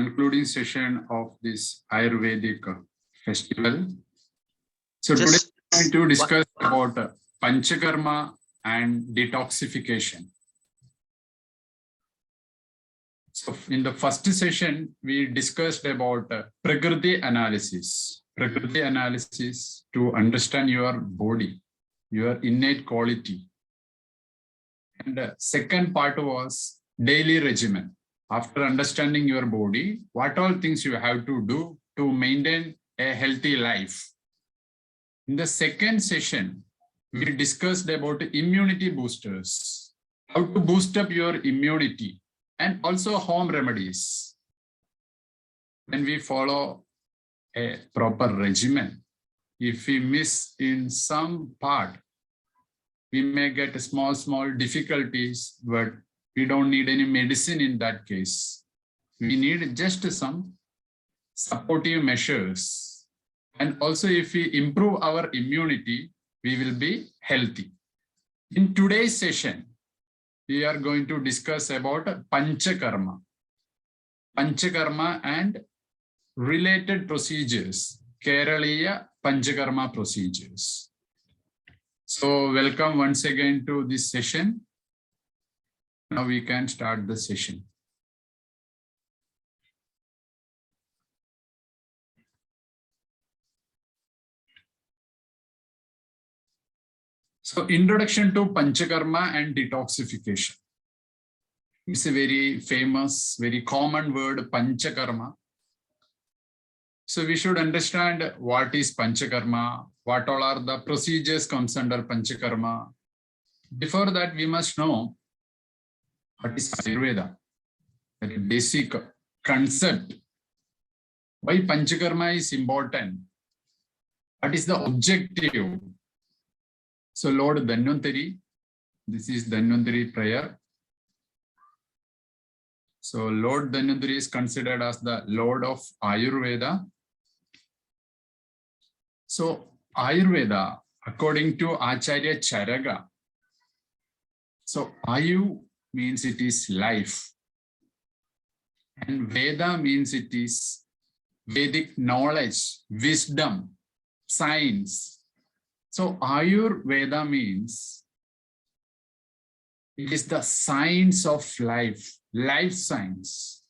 concluding session of this Ayurvedic festival. So today Just we are going to discuss about Panchakarma and detoxification. So in the first session, we discussed about Prakriti analysis. Prakriti analysis to understand your body, your innate quality. And the second part was daily regimen. After understanding your body, what all things you have to do to maintain a healthy life. In the second session, we discussed about immunity boosters, how to boost up your immunity, and also home remedies. When we follow a proper regimen, if we miss in some part, we may get small difficulties, but we don't need any medicine in that case. We need just some supportive measures. And also if we improve our immunity, we will be healthy. In today's session, we are going to discuss about Panchakarma. Panchakarma and related procedures, Keraliya Panchakarma procedures. So welcome once again to this session. Now we can start the session. So introduction to Panchakarma and detoxification. It's a very famous, very common word, Panchakarma. So we should understand what is Panchakarma, what all are the procedures comes under Panchakarma. Before that, we must know what is Ayurveda, very basic concept. Why Panchakarma is important? What is the objective? So Lord Dhanvantari, this is Dhanvantari prayer. So Lord Dhanvantari is considered as the Lord of Ayurveda. So Ayurveda, according to Acharya Charaka, so Ayu means it is life. And Veda means it is Vedic knowledge, wisdom, science. So Ayurveda means it is the science of life, life science.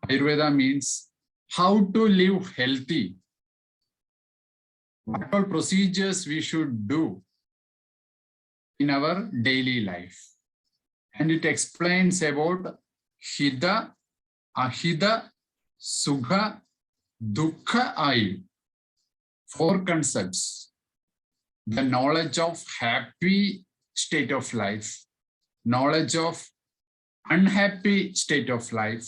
Ayurveda means how to live healthy. What all procedures we should do in our daily life. And it explains about Hida, Ahida, Sukha, Dukkha, Ayu. 4 concepts. The knowledge of happy state of life, knowledge of unhappy state of life,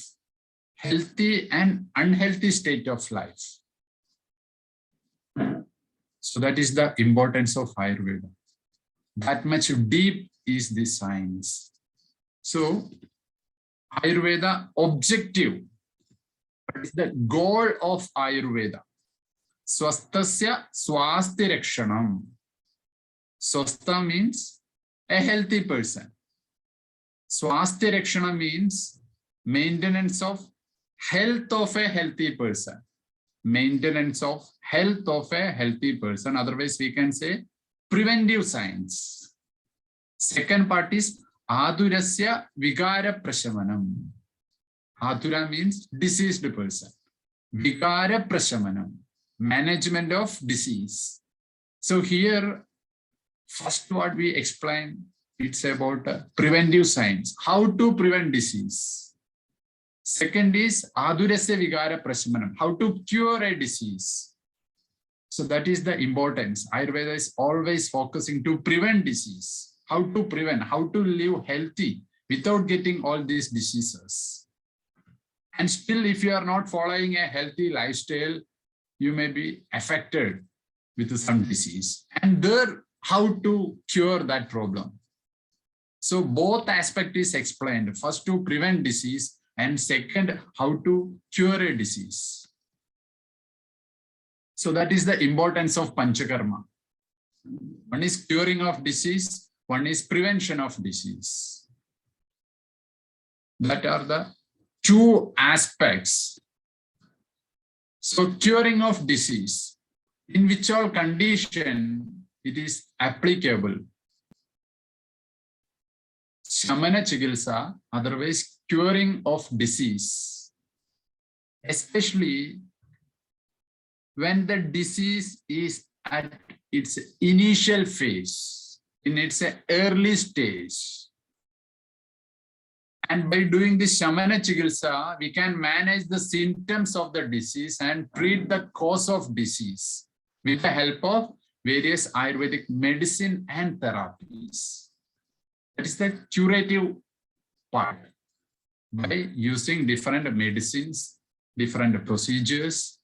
healthy and unhealthy state of life. So that is the importance of Ayurveda. That much deep is the science. So Ayurveda objective, what is the goal of Ayurveda? Swastasya swasti rakshanam. Swastha means a healthy person. Swasti rakshana means maintenance of health of a healthy person. Maintenance of health of a healthy person. Otherwise, we can say preventive science. Second part is Adurasya Vigara Prashamanam. Adura means diseased person. Vigara Prashamanam, management of disease. So here, first what we explain, it's about preventive science. How to prevent disease. Second is Adurasya Vigara Prashamanam, how to cure a disease. So that is the importance. Ayurveda is always focusing to prevent disease. How to prevent, how to live healthy without getting all these diseases. And still, if you are not following a healthy lifestyle, you may be affected with some disease. And there, how to cure that problem. So both aspects is explained. First, to prevent disease, and second, how to cure a disease. So that is the importance of Panchakarma. One is curing of disease, one is prevention of disease. That are the two aspects. So curing of disease, in which all condition it is applicable. Shamana Chikitsa, otherwise curing of disease, especially when the disease is at its initial phase, in its early stage. And by doing this Shamana Chikitsa, we can manage the symptoms of the disease and treat the cause of disease with the help of various Ayurvedic medicine and therapies. That is the curative part. By using different medicines, different procedures,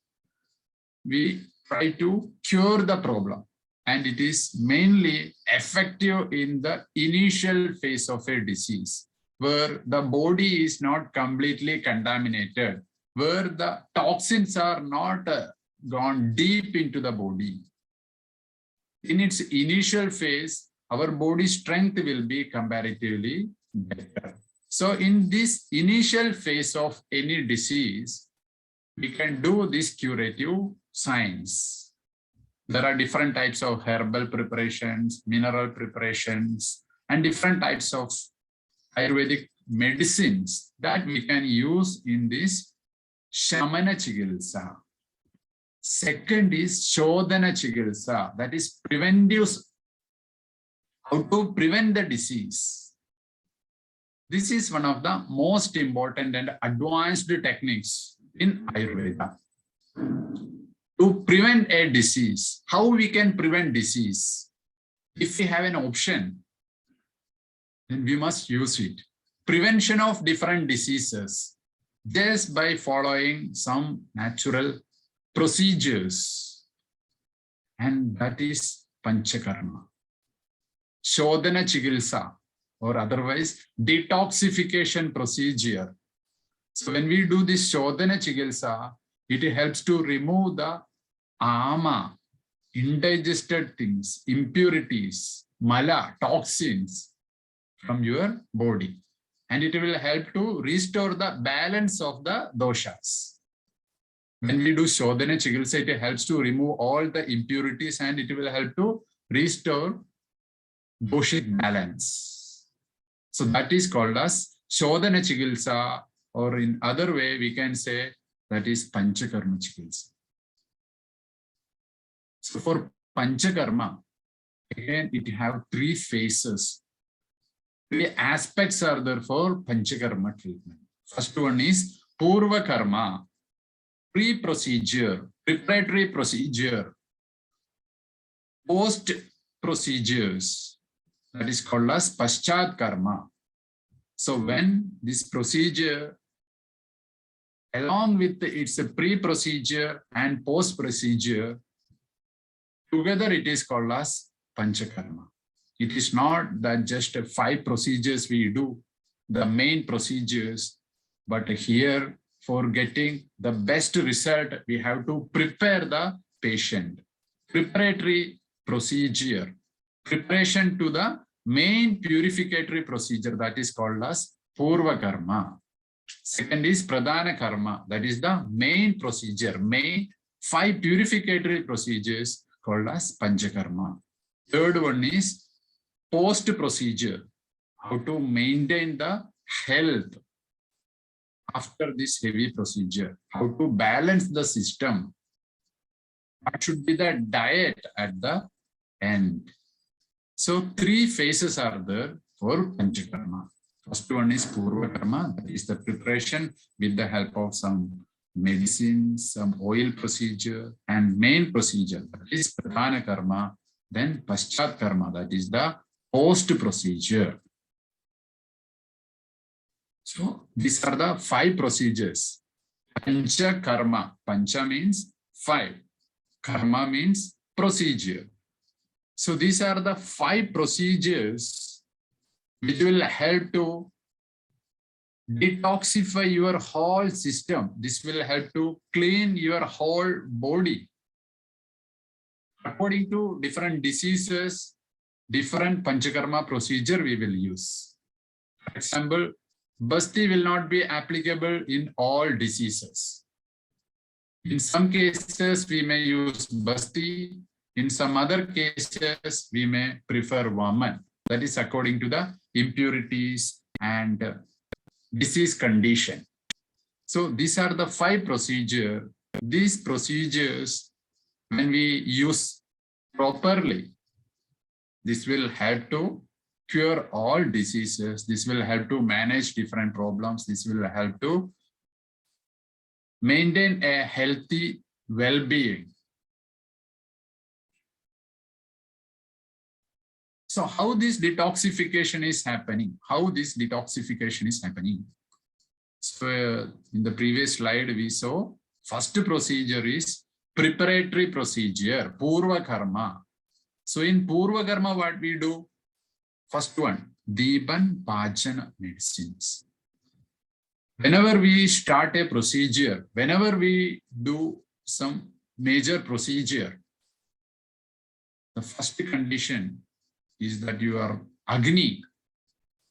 we try to cure the problem. And it is mainly effective in the initial phase of a disease, where the body is not completely contaminated, where the toxins are not gone deep into the body. In its initial phase, our body strength will be comparatively better. So in this initial phase of any disease, we can do this curative science. There are different types of herbal preparations, mineral preparations, and different types of Ayurvedic medicines that we can use in this Shamana Chikitsa. Second is Shodhana Chikitsa, that is preventive, how to prevent the disease. This is one of the most important and advanced techniques in Ayurveda. To prevent a disease, how we can prevent disease? If we have an option, then we must use it. Prevention of different diseases, just by following some natural procedures. And that is Panchakarma. Shodhana Chikitsa, or otherwise detoxification procedure. So when we do this Shodhana Chikitsa, it helps to remove the ama, indigested things, impurities, mala, toxins from your body. And it will help to restore the balance of the doshas. When we do Shodhana Chikitsa, it helps to remove all the impurities and it will help to restore doshic balance. So that is called as Shodhana Chikitsa, or in other way we can say that is Panchakarma Chikitsa. So for Panchakarma, again it have three phases. Three aspects are there for Panchakarma treatment. First one is Purva Karma, pre-procedure, preparatory procedure, post procedures, that is called as Paschat Karma. So when this procedure, along with its pre-procedure and post-procedure, together it is called as Panchakarma. It is not that just 5 procedures we do, the main procedures, but here for getting the best result, we have to prepare the patient. Preparatory procedure, preparation to the main purificatory procedure, that is called as Purva Karma. Second is Pradhana Karma, that is the main procedure, main 5 purificatory procedures called as Panchakarma. Third one is post procedure, how to maintain the health after this heavy procedure, how to balance the system, what should be the diet at the end. So 3 phases are there for Panchakarma. First one is Purva Karma, that is the preparation with the help of some medicine, some oil procedure, and main procedure, that is Pradhana Karma. Then Paschat Karma, that is the post procedure. So these are the 5 procedures. Pancha Karma. Pancha means 5. Karma means procedure. So these are the 5 procedures which will help to detoxify your whole system. This will help to clean your whole body. According to different diseases, different Panchakarma procedure we will use. For example, Basti will not be applicable in all diseases. In some cases, we may use Basti. In some other cases, we may prefer Vaman. That is according to the impurities and disease condition. So these are the 5 procedures. These procedures, when we use properly, this will help to cure all diseases. This will help to manage different problems. This will help to maintain a healthy well-being. So how this detoxification is happening? How this detoxification is happening? So in the previous slide, we saw first procedure is preparatory procedure, Purva Karma. So in Purva Karma, what we do? First one, Deepan Pachana medicines. Whenever we start a procedure, whenever we do some major procedure, the first condition is that your Agni,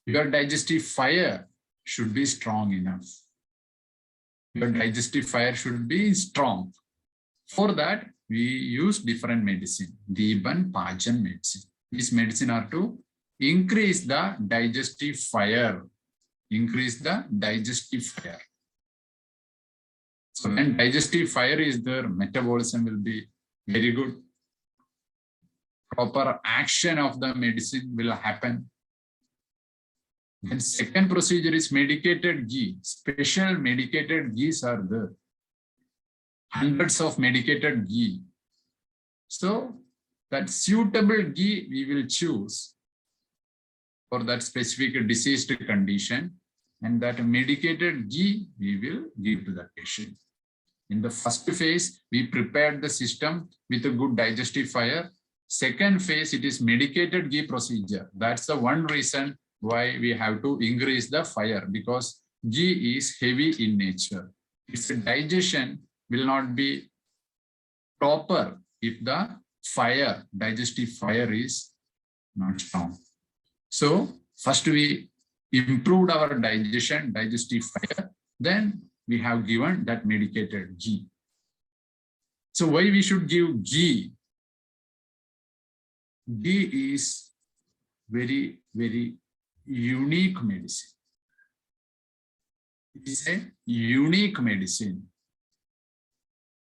your digestive fire should be strong enough. Your digestive fire should be strong. For that, we use different medicine, Deepan Pajan medicine. These medicine are to increase the digestive fire. Increase the digestive fire. So when digestive fire is there, metabolism will be very good. Proper action of the medicine will happen. Then second procedure is medicated ghee. Special medicated ghees are there. Hundreds of medicated ghee. So that suitable ghee we will choose for that specific diseased condition, and that medicated ghee we will give to the patient. In the first phase, we prepared the system with a good digestive fire. Second phase, it is medicated ghee procedure. That's the one reason why we have to increase the fire, because ghee is heavy in nature. Its digestion will not be proper if the fire, digestive fire is not strong. So first we improved our digestion, digestive fire, then we have given that medicated ghee. So why we should give ghee? Ghee is very, very unique medicine. It is a unique medicine.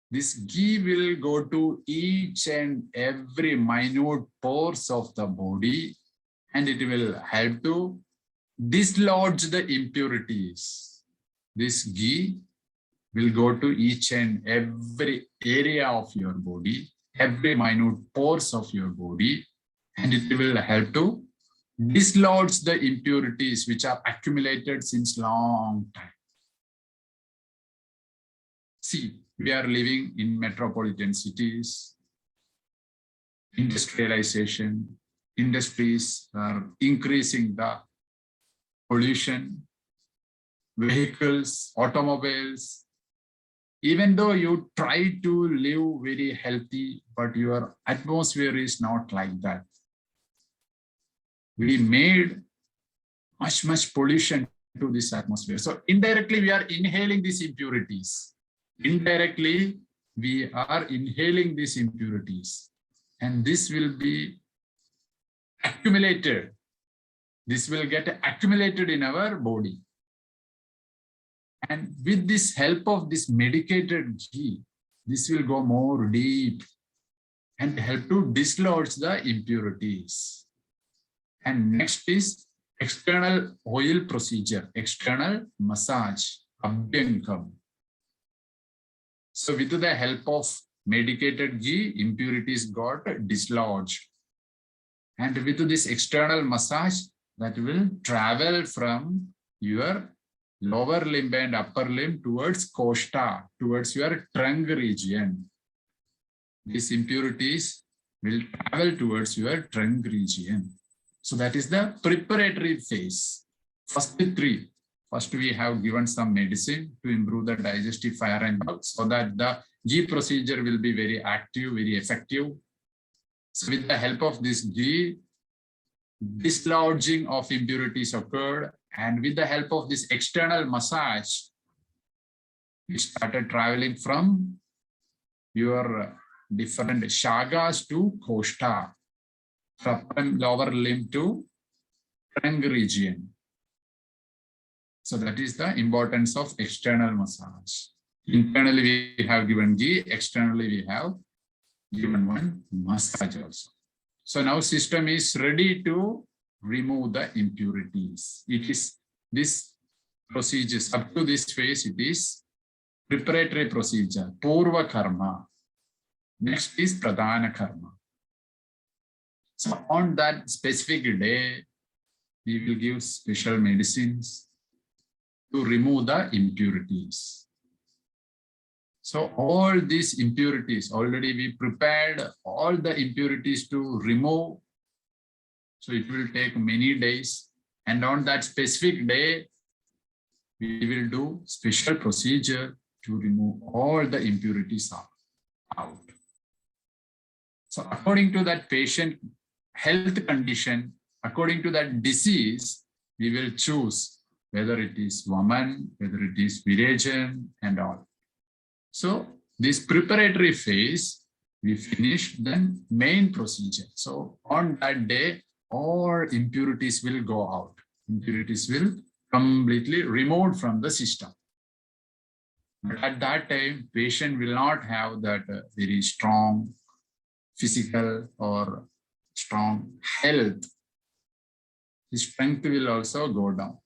This ghee will go to each and every minute pores of the body, and it will help to dislodge the impurities. This ghee will go to each and every area of your body, every minute pores of your body, and it will help to dislodge the impurities which are accumulated since long time. See, we are living in metropolitan cities. Industrialization, industries are increasing the pollution, vehicles, automobiles. Even though you try to live very healthy, but your atmosphere is not like that. We made much pollution to this atmosphere. So indirectly, we are inhaling these impurities. Indirectly, we are inhaling these impurities. And this will be accumulated. This will get accumulated in our body. And with this help of this medicated ghee, this will go more deep and help to dislodge the impurities. And next is external oil procedure, external massage, Abhyankam. So with the help of medicated ghee, impurities got dislodged. And with this external massage, that will travel from your lower limb and upper limb towards costa, towards your trunk region. These impurities will travel towards your trunk region. So that is the preparatory phase. First three. First, we have given some medicine to improve the digestive fire and health, so that the ghee procedure will be very active, very effective. So with the help of this ghee, dislodging of impurities occurred, And with the help of this external massage, we started traveling from your different shagas to koshta, from lower limb to trunk region. So that is the importance of external massage. Internally we have given ghee, externally we have given one massage also. So now system is ready to remove the impurities. It is this procedures up to this phase, it is preparatory procedure, purva karma. Next is pradhana karma. So on that specific day, we will give special medicines to remove the impurities. So all these impurities, already we prepared all the impurities to remove. So it will take many days. And on that specific day, we will do special procedure to remove all the impurities out. So according to that patient health condition, according to that disease, we will choose whether it is woman, whether it is Virejan and all. So this preparatory phase, we finish, then main procedure. So on that day, all impurities will go out. Impurities will completely removed from the system. But at that time, patient will not have that very strong physical or strong health. His strength will also go down.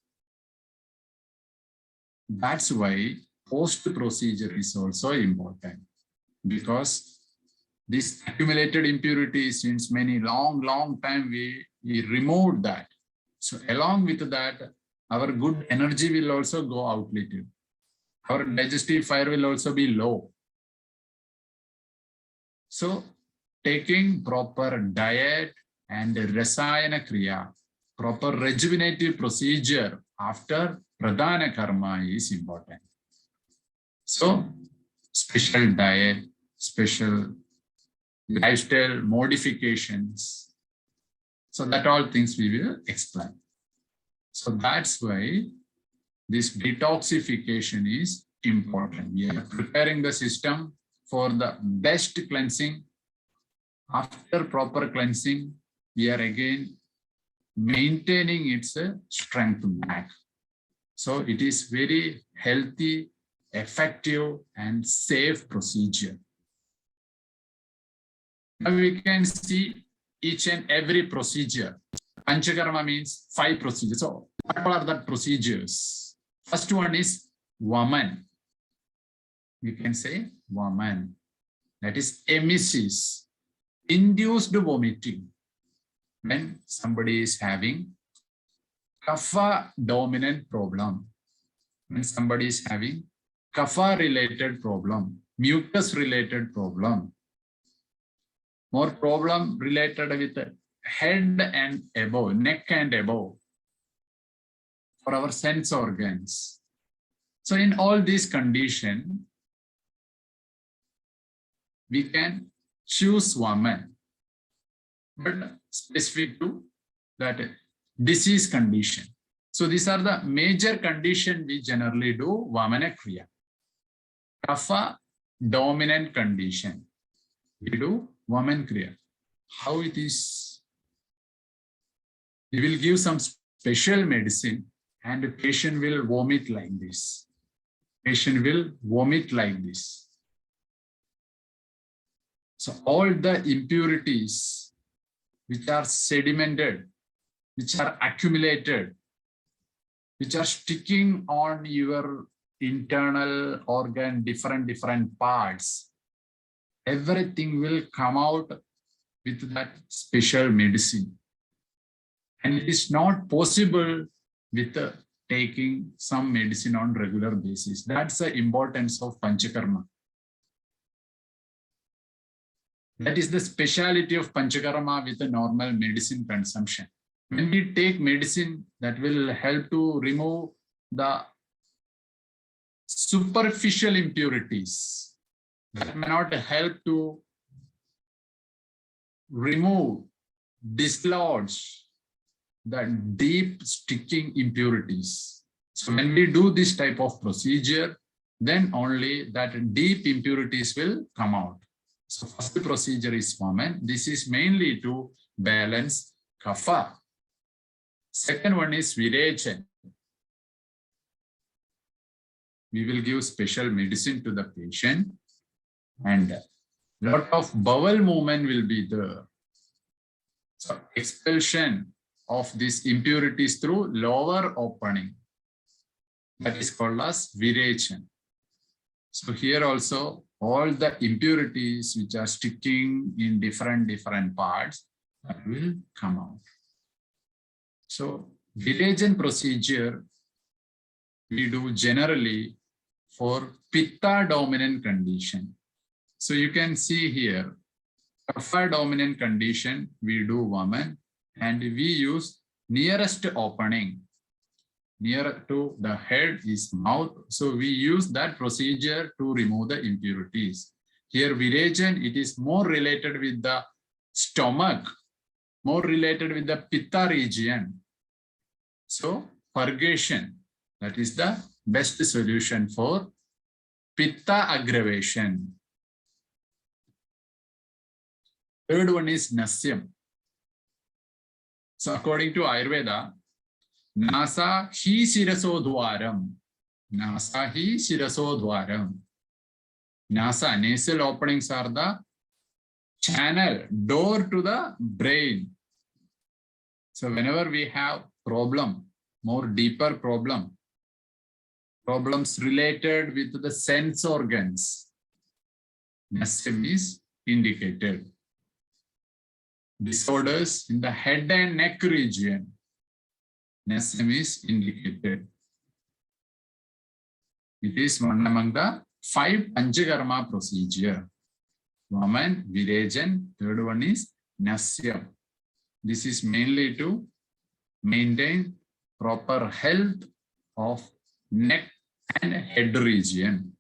That's why post-procedure is also important, because this accumulated impurity, since many long time we removed that. So along with that, our good energy will also go out little. Our digestive fire will also be low. So taking proper diet and rasayana kriya, proper rejuvenative procedure after pradhana karma is important. So special diet, special lifestyle modifications. So that all things we will explain. So that's why this detoxification is important. We are preparing the system for the best cleansing. After proper cleansing, we are again maintaining its strength back. So it is very healthy, effective, and safe procedure. Now we can see each and every procedure. Panchakarma means 5 procedures. So what are the procedures? First one is Vaman. We can say Vaman. That is emesis, induced vomiting. When somebody is having kapha dominant problem, when somebody is having kapha related problem, mucus related problem, more problem related with head and above, neck and above, for our sense organs. So in all these conditions, we can choose Vaman, but specific to that disease condition. So these are the major conditions we generally do Vamana Kriya. Kapha dominant condition, we do Vaman Kriya. How it is? We will give some special medicine and the patient will vomit like this. Patient will vomit like this. So all the impurities which are sedimented, which are accumulated, which are sticking on your internal organ, different parts, everything will come out with that special medicine. And it is not possible with taking some medicine on regular basis. That's the importance of Panchakarma. That is the speciality of Panchakarma with the normal medicine consumption. When we take medicine, that will help to remove the superficial impurities. That may not help to remove, dislodge the deep sticking impurities. So when we do this type of procedure, then only that deep impurities will come out. So first procedure is Vaman. This is mainly to balance kapha. Second one is Virechen. We will give special medicine to the patient and a lot of bowel movement will be there. So expulsion of these impurities through lower opening. That is called as Virechen. So here also all the impurities which are sticking in different parts that will come out. So Virechen procedure we do generally for Pitta dominant condition. So you can see here, Kapha dominant condition, we do Vaman and we use nearest opening. Near to the head is mouth. So we use that procedure to remove the impurities. Here Virechen, it is more related with the stomach, more related with the Pitta region. So purgation, that is the best solution for Pitta aggravation. Third one is Nasyam. So according to Ayurveda, Nasa hi shirasodwaram. Nasa hi shirasodwaram. Nasa, nasal openings are the channel, door to the brain. So whenever we have problem, more deeper problems related with the sense organs, Nasyam is indicated. Disorders in the head and neck region, Nasyam is indicated. It is one among the 5 Panchakarma procedure. Vaman, Virechen, third one is Nasyam. This is mainly to maintain proper health of neck and head region.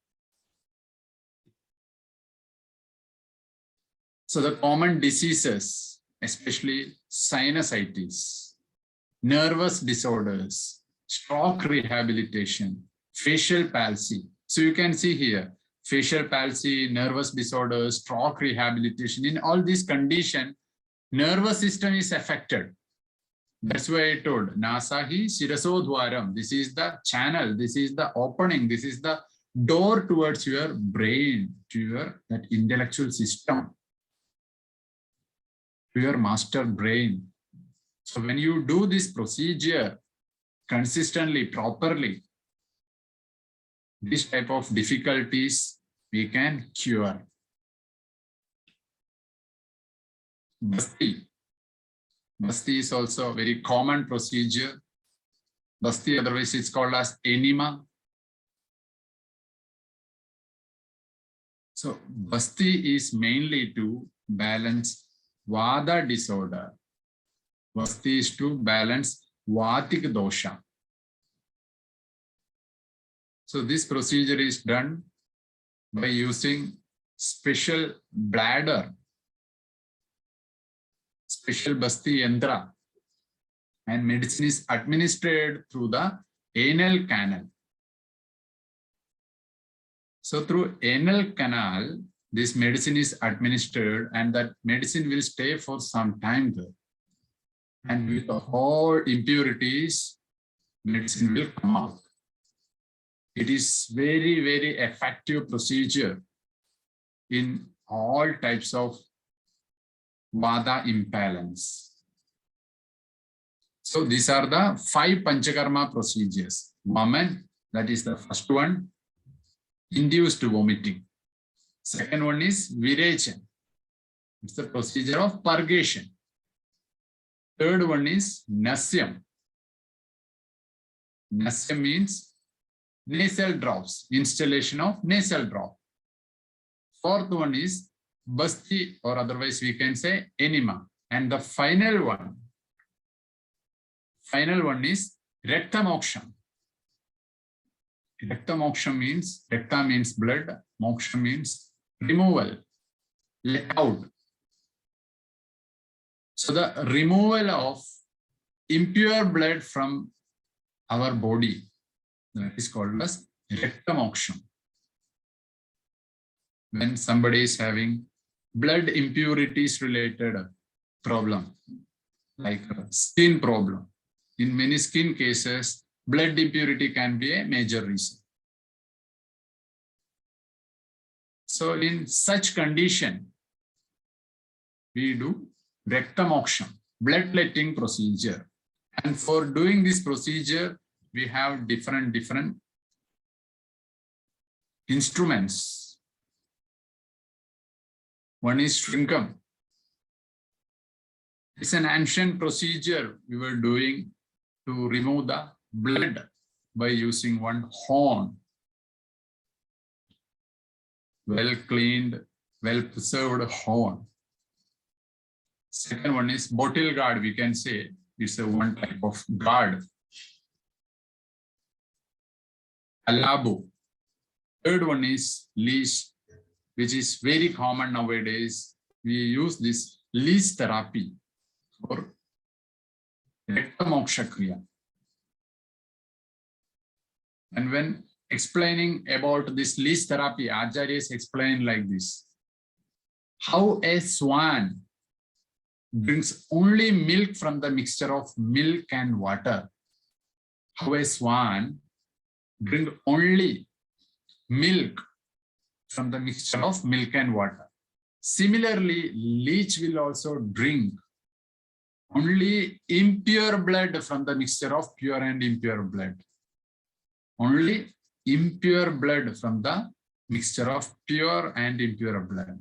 So the common diseases, especially sinusitis, nervous disorders, stroke rehabilitation, facial palsy. So you can see here, facial palsy, nervous disorders, stroke rehabilitation. In all these conditions, nervous system is affected. That's why I told Nasahi Shirasodwaram. This is the channel, this is the opening, this is the door towards your brain, to your that intellectual system, to your master brain. So when you do this procedure consistently, properly, this type of difficulties we can cure. Basti. Basti is also a very common procedure. Basti, otherwise it's called as enema. So Basti is mainly to balance Vada disorder. Basti is to balance Vatik dosha. So this procedure is done by using special bladder, special Basti yantra, and medicine is administered through the anal canal. So through anal canal, this medicine is administered and that medicine will stay for some time there. And with all impurities, medicine will come out. It is very, very effective procedure in all types of Vada imbalance. So these are the 5 Panchakarma procedures. Vaman, that is the first one, induced vomiting. Second one is Virechen. It's the procedure of purgation. Third one is Nasyam. Nasyam means nasal drops, installation of nasal drop. Fourth one is Basti, or otherwise we can say enema. And the final one is Rakta Moksham. Rakta Moksham means, Rakta means blood, Moksha means removal, let out. So the removal of impure blood from our body. That is called as rectamoksham. When somebody is having blood impurities related problem, like skin problem. In many skin cases, blood impurity can be a major reason. So in such condition, we do rectamoksham, bloodletting procedure. And for doing this procedure, we have different instruments. One is shrinkam. It's an ancient procedure we were doing to remove the blood by using one horn. Well cleaned, well preserved horn. Second one is bottle guard, we can say. It's a one type of guard. Alabo. Third one is leash, which is very common nowadays. We use this leash therapy for rectamoksha kriya. And when explaining about this leash therapy, Acharyas explain like this. How a swan drinks only milk from the mixture of milk and water. How a swan drinks only milk from the mixture of milk and water. Similarly, leech will also drink only impure blood from the mixture of pure and impure blood. Only impure blood from the mixture of pure and impure blood.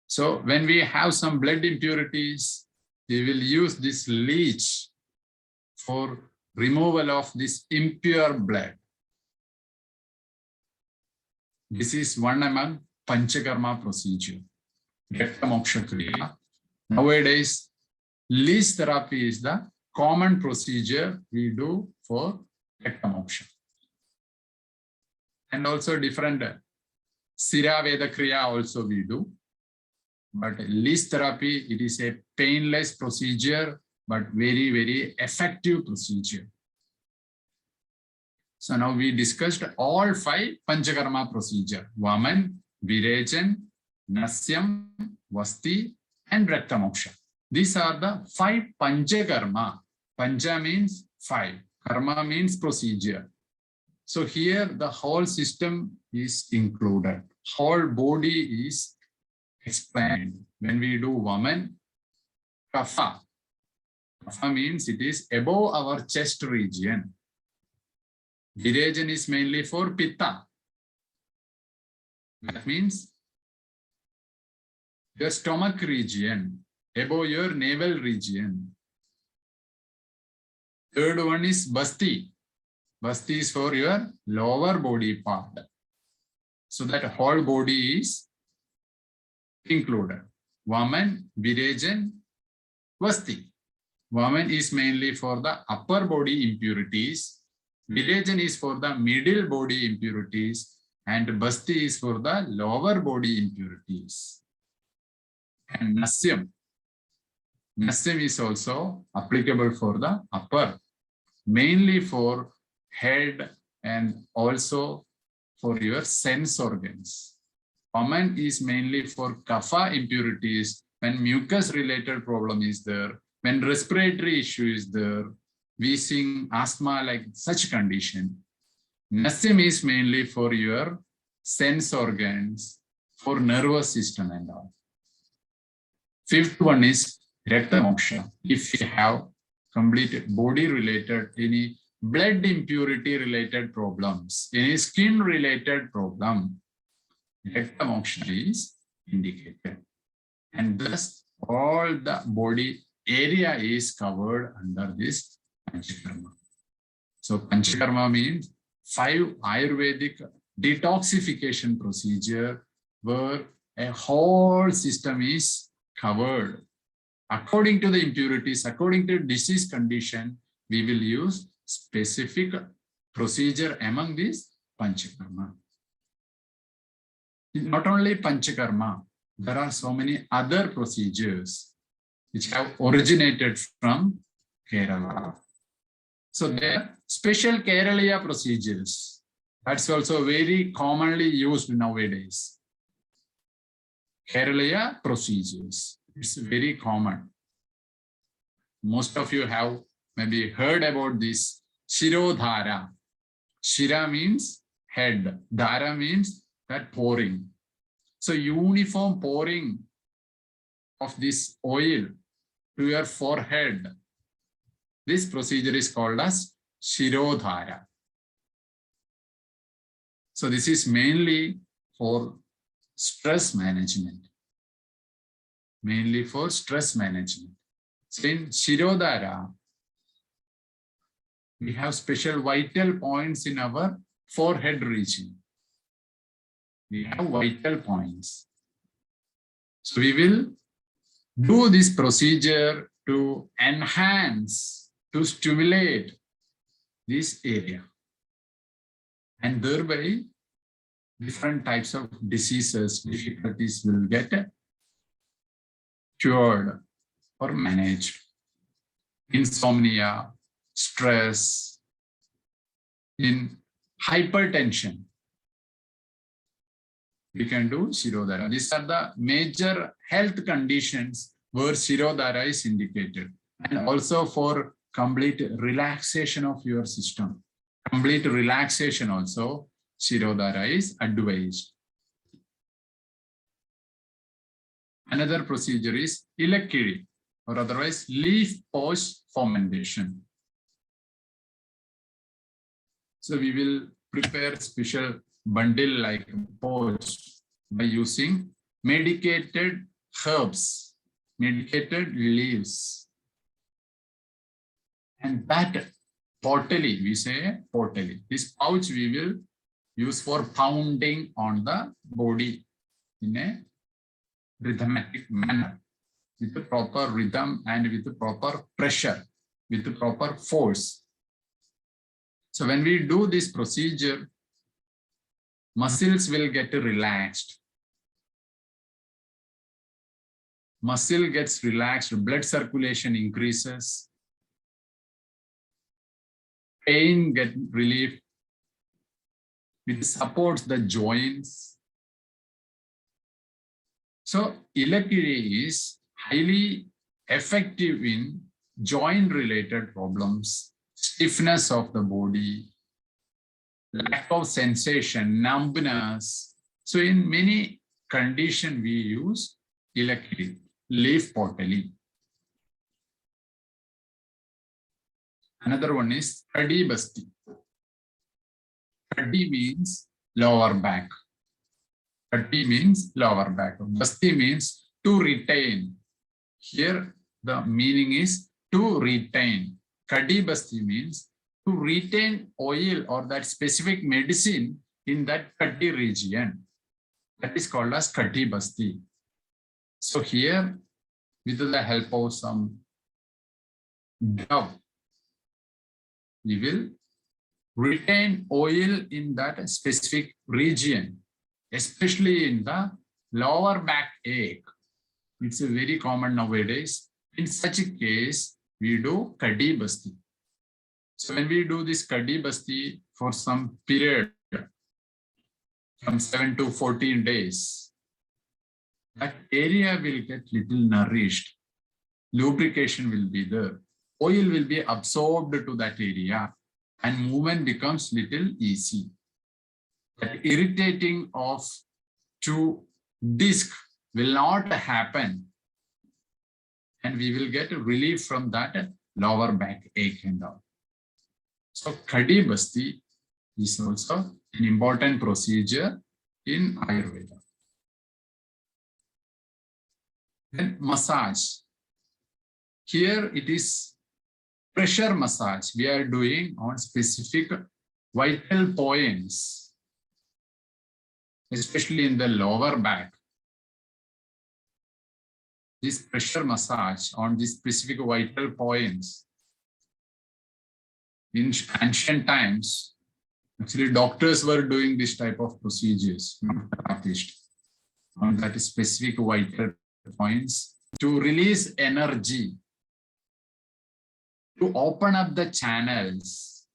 So when we have some blood impurities, we will use this leech for removal of this impure blood. This is one among Panchakarma procedure, Rectamoksha Kriya. Nowadays, leech therapy is the common procedure we do for Rectamoksha. And also different Sira Veda Kriya also we do. But leech therapy, it is a painless procedure, but very, very effective procedure. So now we discussed all 5 Panchakarma procedure: Vaman, Virejan, Nasyam, Vasti, and Rectamoksha. These are the 5 Panchakarma. Pancha means 5. Karma means procedure. So here the whole system is included. Whole body is explained. When we do Vaman, Kapha. Kapha means it is above our chest region. Virejan is mainly for Pitta. That means your stomach region, above your navel region. Third one is Basti. Basti is for your lower body part. So that whole body is included. Vaman, Virejan, Vasti. Vaman is mainly for the upper body impurities. Virejan is for the middle body impurities. And Basti is for the lower body impurities. And Nasyam. Nasyam is also applicable for the upper, mainly for head and also for your sense organs. Vaman is mainly for kapha impurities, when mucus related problem is there, when respiratory issue is there, wheezing, asthma, like such condition. Nasyam is mainly for your sense organs, for nervous system and all. Fifth one is Rectamoksha. If you have complete body related, any blood impurity related problems, any skin related problem, Rectamoksha is indicated. And thus all the body area is covered under this Panchakarma. So Panchakarma means 5 Ayurvedic detoxification procedure where a whole system is covered. According to the impurities, according to disease condition, we will use specific procedure among these Panchakarma. Not only Panchakarma, there are so many other procedures. which have originated from Kerala. So there are special Kerala procedures. That's also very commonly used nowadays. Kerala procedures. It's very common. Most of you have maybe heard about this Shirodhara. Shira means head. Dhara means that pouring. So uniform pouring of this oil to your forehead. This procedure is called as Shirodhara. So this is mainly for stress management. Mainly for stress management. So in Shirodhara, we have special vital points in our forehead region. We have vital points. So we will do this procedure to enhance, to stimulate this area. And thereby, different types of diseases, difficulties will get cured or managed. Insomnia, stress, in hypertension, we can do Shirodhara. These are the major health conditions where Shirodhara is indicated. And also for complete relaxation of your system. Complete relaxation also, Shirodhara is advised. Another procedure is Ilakiri, or otherwise leaf pouch fermentation. So we will prepare special bundle like pouch by using medicated herbs, medicated leaves. And that pottery, we say pottery. This pouch we will use for pounding on the body in a rhythmic manner, with the proper rhythm and with the proper pressure, with the proper force. So when we do this procedure, muscles will get relaxed. Muscle gets relaxed, blood circulation increases, pain get relief, it supports the joints. So Ilakiri is highly effective in joint related problems, stiffness of the body, lack of sensation, numbness. So in many conditions we use Ilakiri, leaf pottery. Another one is Kadhi Basti. Kadhi means lower back. Kadhi means lower back. Basti means to retain. Here the meaning is to retain. Kadhi Basti means to retain oil or that specific medicine in that Kadhi region. That is called as Kadhi Basti. So here, with the help of some dove, we will retain oil in that specific region, especially in the lower back ache. It's a very common nowadays. In such a case, we do Kadhi Basti. So when we do this Kadhi Basti for some period, from 7 to 14 days, that area will get little nourished. Lubrication will be there. Oil will be absorbed to that area and movement becomes little easy. That irritating of to disc will not happen and we will get relief from that lower back ache and all. So Kadhi Basti is also an important procedure in Ayurveda. Then massage. Here it is pressure massage we are doing on specific vital points, especially in the lower back. This pressure massage on these specific vital points. In ancient times, actually doctors were doing this type of procedures, not therapists, on that specific vital points to release energy, to open up the channels,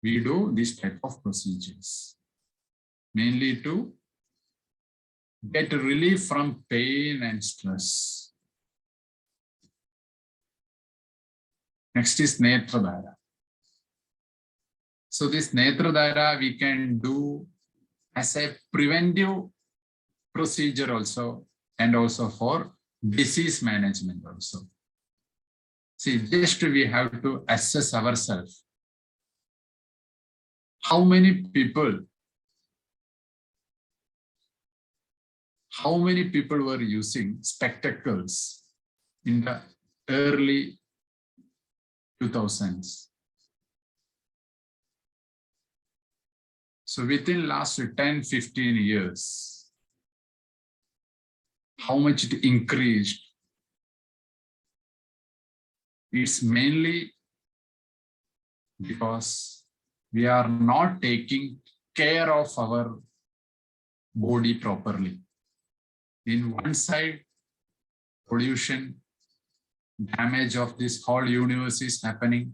we do this type of procedures, mainly to get relief from pain and stress. Next is Netradhara. So this Netradhara we can do as a preventive procedure also, and also for disease management also. See, just we have to assess ourselves. How many people were using spectacles in the early 2000s? So within last 10, 15 years, how much it increased? It's mainly because we are not taking care of our body properly. In one side, pollution, damage of this whole universe is happening.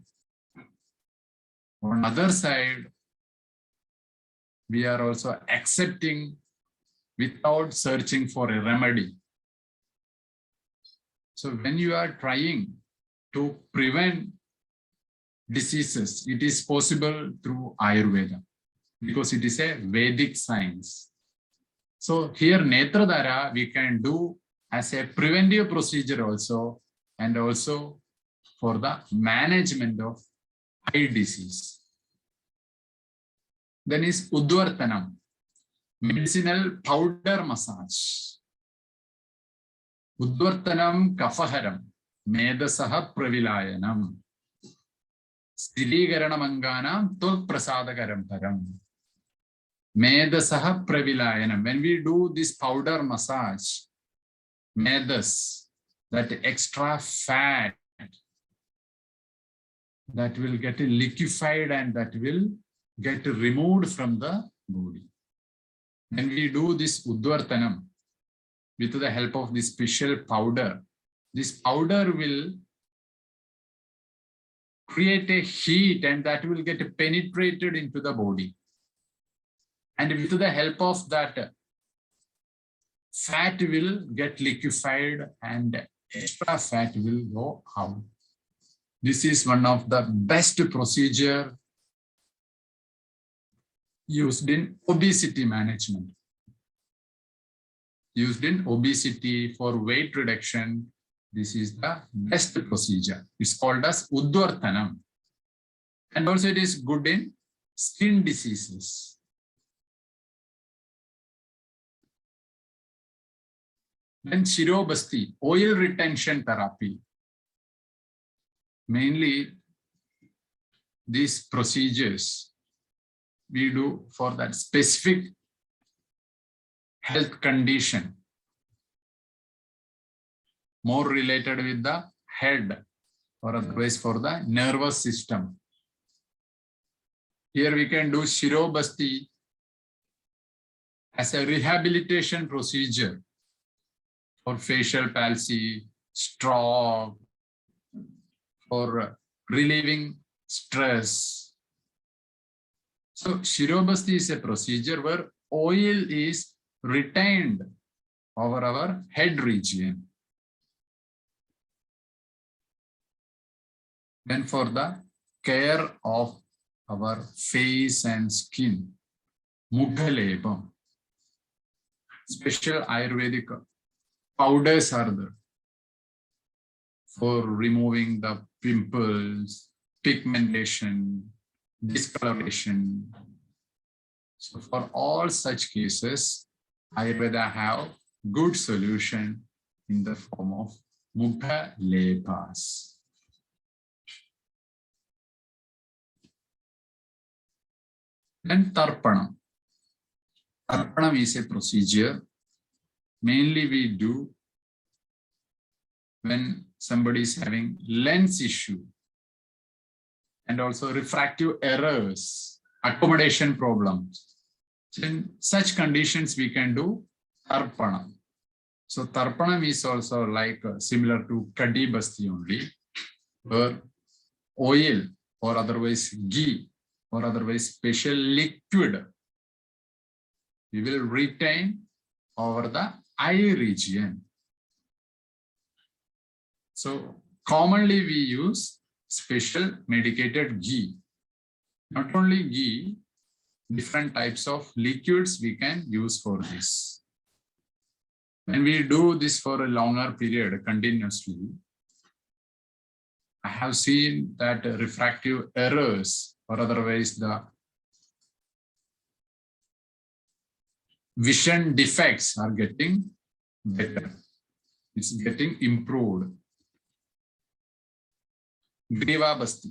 On the other side, we are also accepting without searching for a remedy. So when you are trying to prevent diseases, it is possible through Ayurveda because it is a Vedic science. So here Netradhara we can do as a preventive procedure also, and also for the management of eye disease. Then is Udvartanam, medicinal powder massage. Udvartanam kafaharam, medasaha pravilayanam. Stiligaranamanganam tulprasadakaram param. Medasaha pravilayanam. When we do this powder massage, medas, that extra fat that will get liquefied and that will get removed from the body. When we do this Udvartanam with the help of this special powder, this powder will create a heat and that will get penetrated into the body. And with the help of that, fat will get liquefied and extra fat will go out. This is one of the best procedure used in obesity management. Used in obesity for weight reduction, this is the best procedure. It's called as Udvartanam. And also it is good in skin diseases. Then Shirobasti, oil retention therapy. Mainly these procedures we do for that specific health condition, more related with the head or otherwise for the nervous system. Here we can do Shirobasti as a rehabilitation procedure for facial palsy, stroke, for relieving stress. So Shirobasti is a procedure where oil is retained over our head region. Then for the care of our face and skin, Mughalebam, special Ayurvedic powders are there for removing the pimples, pigmentation, discoloration. So for all such cases, Ayurveda have good solution in the form of Mukha Lebas. Then Tarpanam. Tarpanam is a procedure mainly we do when somebody is having lens issue and also refractive errors, accommodation problems. So in such conditions, we can do Tarpanam. So Tarpanam is also like similar to Kadi Basti only, where oil or otherwise ghee or otherwise special liquid we will retain over the eye region. So commonly we use special medicated ghee. Not only ghee, different types of liquids we can use for this. When we do this for a longer period continuously, I have seen that refractive errors or otherwise the vision defects are getting better. It's getting improved. Griva Basti.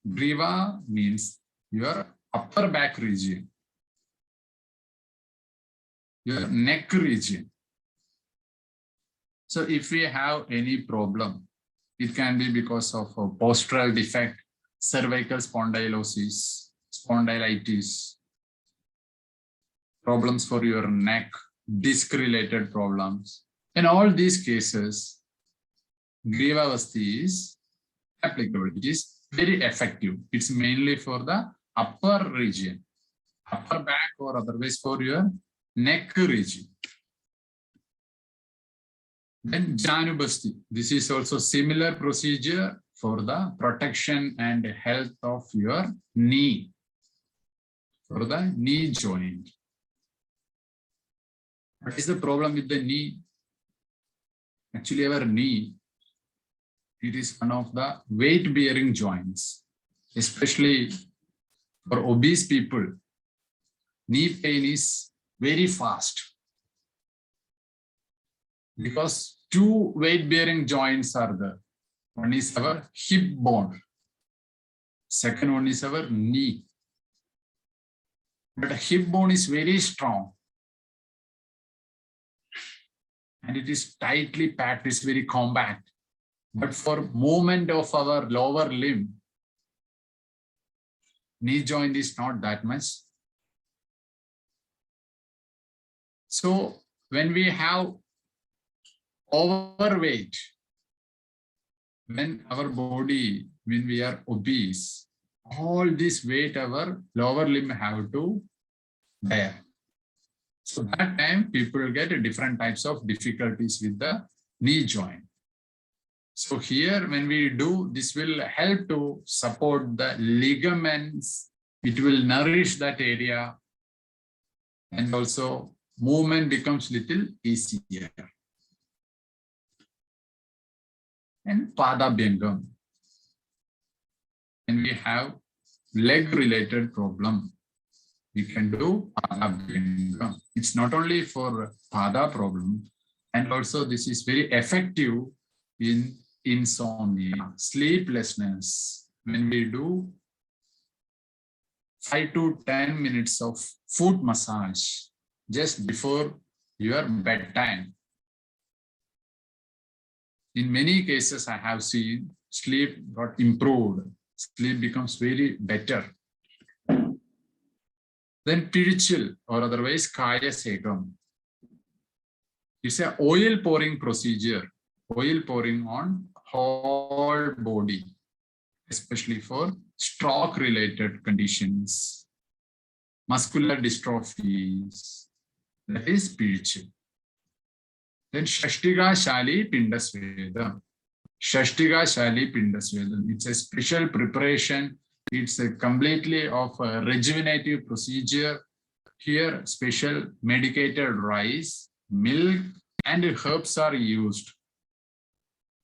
Griva means your upper back region, your neck region. So if we have any problem, it can be because of a postural defect, cervical spondylosis, spondylitis, problems for your neck, disc-related problems. In all these cases, Griva Basti is applicable. It is very effective. It's mainly for the upper region, upper back or otherwise for your neck region. Then Janu Basti. This is also similar procedure for the protection and health of your knee, for the knee joint. What is the problem with the knee? Actually, our knee, it is one of the weight-bearing joints, especially for obese people. Knee pain is very fast because two weight-bearing joints are there. One is our hip bone. Second one is our knee. But the hip bone is very strong. And it is tightly packed, it's very compact. But for movement of our lower limb, knee joint is not that much. So when we have overweight, when our body, when we are obese, all this weight our lower limb have to bear. So that time people get different types of difficulties with the knee joint. So here when we do, this will help to support the ligaments. It will nourish that area and also movement becomes little easier. And Padabhyangam. And we have leg related problem. We can do Padabhyangam. It's not only for Pada problem, and also this is very effective in insomnia, sleeplessness. When we do 5 to 10 minutes of foot massage just before your bedtime. In many cases, I have seen sleep got improved. Sleep becomes very better. Then Pirichil or otherwise Kaya Sekam. It's an oil pouring procedure. Oil pouring on whole body, especially for stroke-related conditions, muscular dystrophies. That is Pirichil. Then Shashtiga Shali Pindasvedam. Shashtiga Shali Pindasvedam. It's a special preparation. It's a completely of a rejuvenative procedure. Here, special medicated rice, milk, and herbs are used.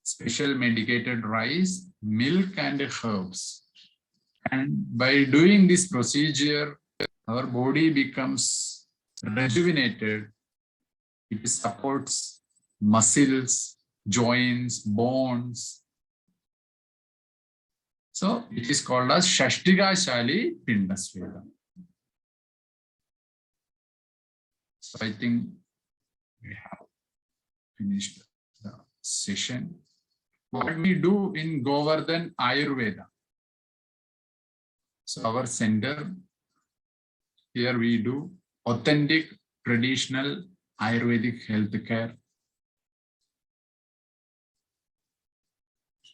Special medicated rice, milk, and herbs. And by doing this procedure, our body becomes rejuvenated. It supports muscles, joints, bones. So it is called as Shashtiga Shali Pindasvedam. So I think we have finished the session. What we do in Govardhan Ayurveda. So our center, here we do authentic traditional Ayurvedic healthcare.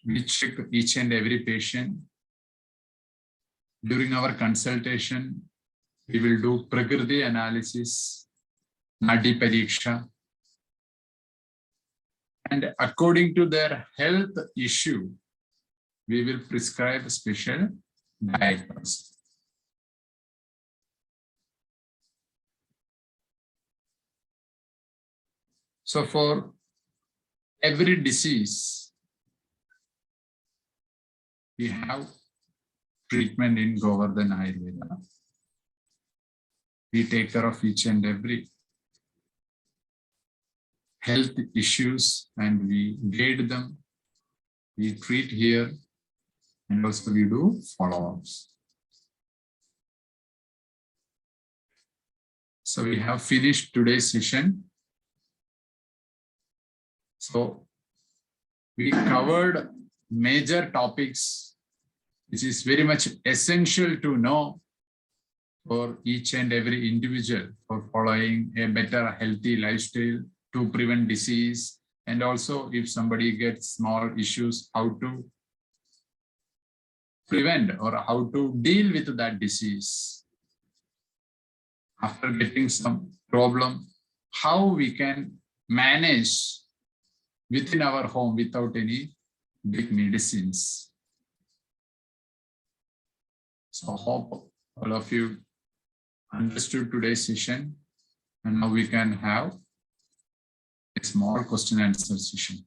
We check each and every patient. During our consultation, we will do Prakriti analysis, Nadi Pariksha, and according to their health issue, we will prescribe a special diet. So for every disease, we have treatment in Govardhan Ayurveda. We take care of each and every health issues and we guide them. We treat here and also we do follow-ups. So we have finished today's session. So we covered major topics, which is very much essential to know for each and every individual for following a better healthy lifestyle to prevent disease. And also if somebody gets small issues, how to prevent or how to deal with that disease. After getting some problem, how we can manage within our home without any big medicines. So I hope all of you understood today's session, and now we can have a small question and answer session.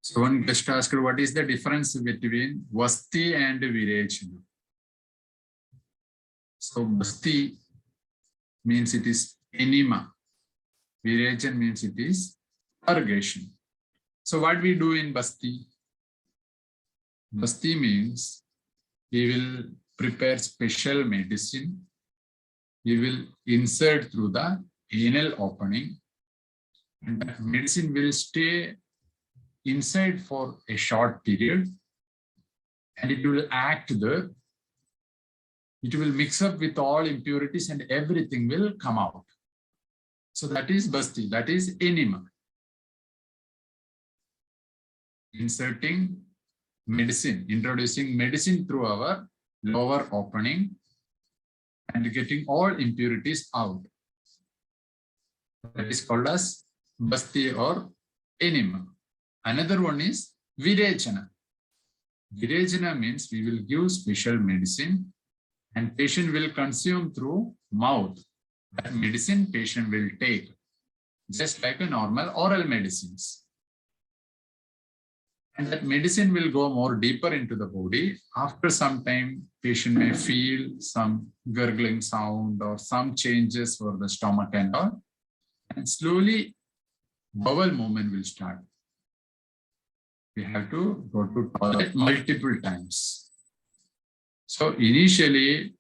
So one guest asked, what is the difference between Vasti and Virechana? So Vasti means it is enema. Virechana means it is purgation. So what we do in Basti? Basti means we will prepare special medicine. We will insert through the anal opening, and that medicine will stay inside for a short period, and it will act there. It will mix up with all impurities and everything will come out. So that is Basti, that is enema. Inserting medicine, introducing medicine through our lower opening and getting all impurities out. That is called as Basti or enema. Another one is Virechana. Virechana means we will give special medicine and patient will consume through mouth. That medicine patient will take, just like a normal oral medicines. And that medicine will go more deeper into the body. After some time, patient may feel some gurgling sound or some changes for the stomach and all. And slowly, bowel movement will start. We have to go to toilet multiple times. So initially,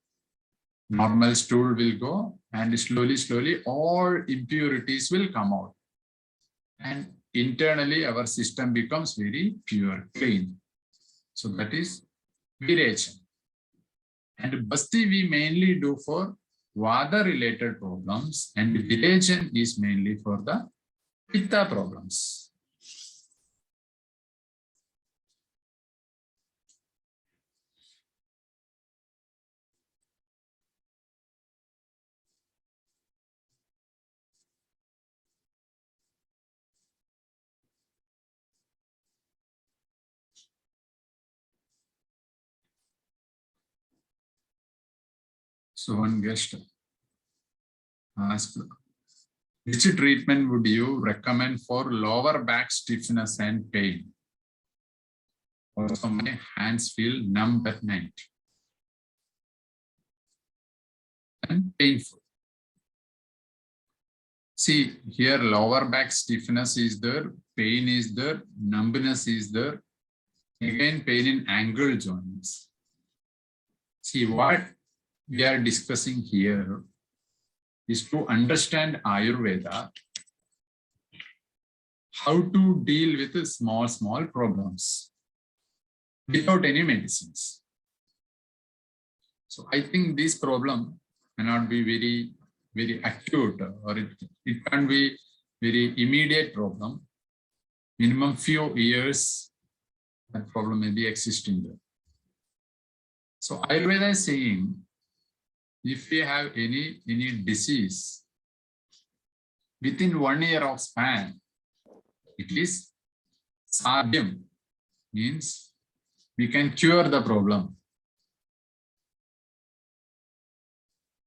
normal stool will go and slowly, all impurities will come out. And internally, our system becomes very pure, clean. So that is Virechana. And Basti we mainly do for Vata-related problems, and Virechana is mainly for the Pitta problems. So one guest asked, which treatment would you recommend for lower back stiffness and pain? Also, my hands feel numb at night and painful. See, here lower back stiffness is there, pain is there, numbness is there, again pain in ankle joints. See, what we are discussing here is to understand Ayurveda, how to deal with small problems without any medicines. So I think this problem may not be very acute, or it can be very immediate problem. Minimum few years, that problem may be existing there. So Ayurveda is saying, if we have any disease within 1 year of span, it is sadhyam, means we can cure the problem.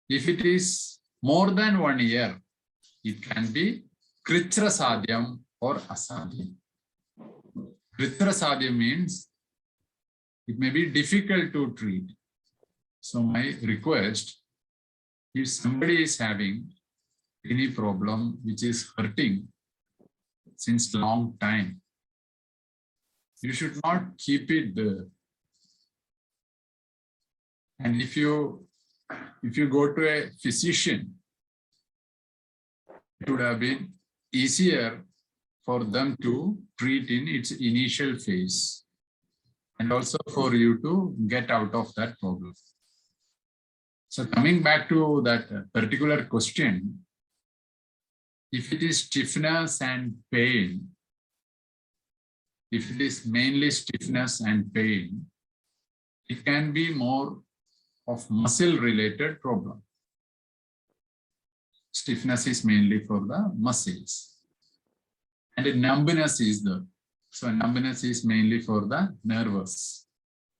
If it is more than 1 year, it can be kritra sadhyam or asadhyam. Kritra sadhyam means it may be difficult to treat. So my request, if somebody is having any problem which is hurting since long time, you should not keep it there. And if you go to a physician, it would have been easier for them to treat in its initial phase, and also for you to get out of that problem. So coming back to that particular question, if it is stiffness and pain, if it is mainly stiffness and pain, it can be more of muscle related problem. Stiffness is mainly for the muscles, and the numbness is there. So numbness is mainly for the nervous.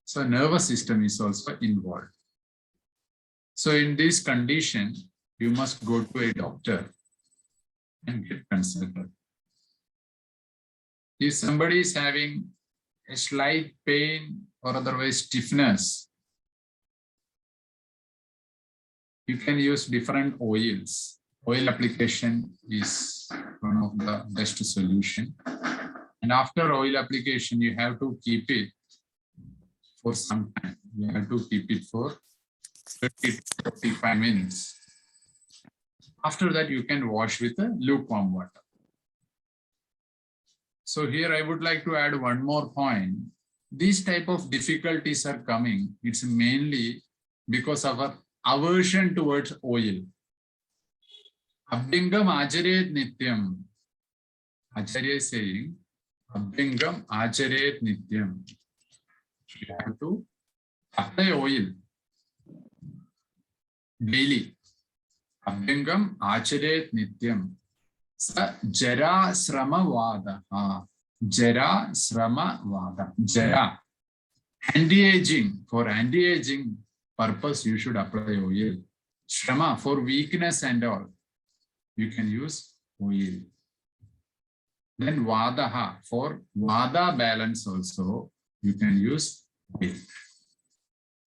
So nervous system is also involved. So in this condition, you must go to a doctor and get consulted. If somebody is having a slight pain or otherwise stiffness, you can use different oils. Oil application is one of the best solution. And after oil application, you have to keep it for some time. You have to keep it for 30 to 45 minutes. After that, you can wash with a lukewarm water. So here I would like to add one more point. These type of difficulties are coming. It's mainly because of our aversion towards oil. Abhyangam acharet nityam. Acharya is saying, Abhyangam acharet nityam. You have to apply oil daily. Abhyangam acharet nityam. Sa jara srama vada. Jara srama vada. Jara. Anti-aging. For anti-aging purpose, you should apply oil. Shrama, for weakness and all, you can use oil. Then vadaha, for vada balance also, you can use oil.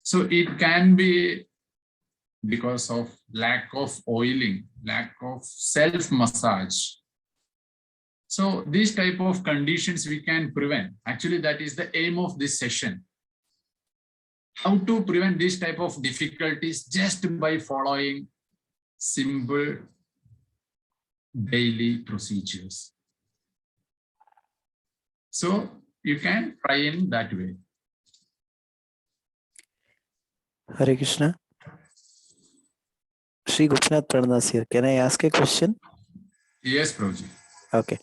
So it can be because of lack of oiling, lack of self-massage. So these type of conditions we can prevent. Actually, that is the aim of this session. How to prevent this type of difficulties just by following simple daily procedures. So you can try in that way. Hare Krishna. Sri Gopinath Pranath here. Can I ask a question? Yes, Prabhuji. Okay.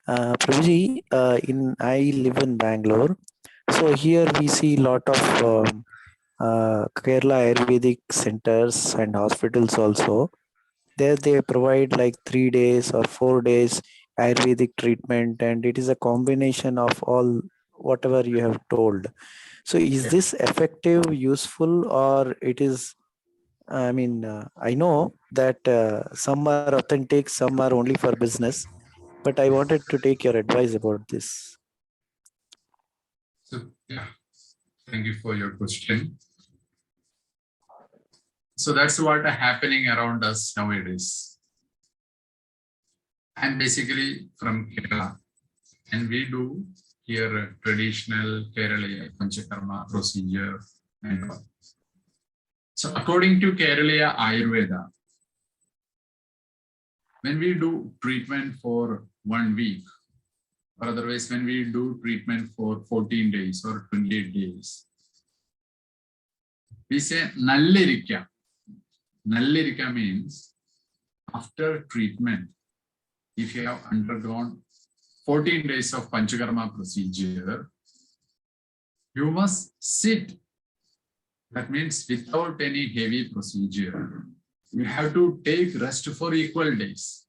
Prabhuji, I live in Bangalore. So here we see a lot of Kerala Ayurvedic centers and hospitals also. There they provide like 3 days or 4 days Ayurvedic treatment, and it is a combination of all whatever you have told. So is this effective, useful, or it is I mean, I know that some are authentic, some are only for business, but I wanted to take your advice about this. So yeah, thank you for your question. So that's what happening around us nowadays. I'm basically from Kerala, and we do here a traditional Kerala Panchakarma procedure and all. So according to Kerala Ayurveda, when we do treatment for 1 week, or otherwise when we do treatment for 14 days or 28 days, we say Nallirika. Nallirika means after treatment, if you have undergone 14 days of Panchakarma procedure, you must sit. That means without any heavy procedure, you have to take rest for equal days.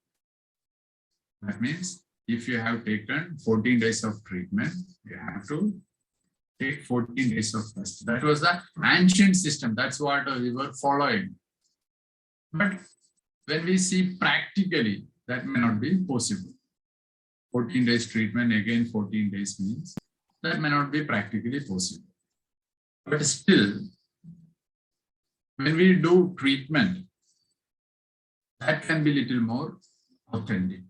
That means if you have taken 14 days of treatment, you have to take 14 days of rest. That was the ancient system. That's what we were following. But when we see practically, that may not be possible. 14 days treatment, again 14 days means that may not be practically possible. But still, when we do treatment, that can be little more authentic.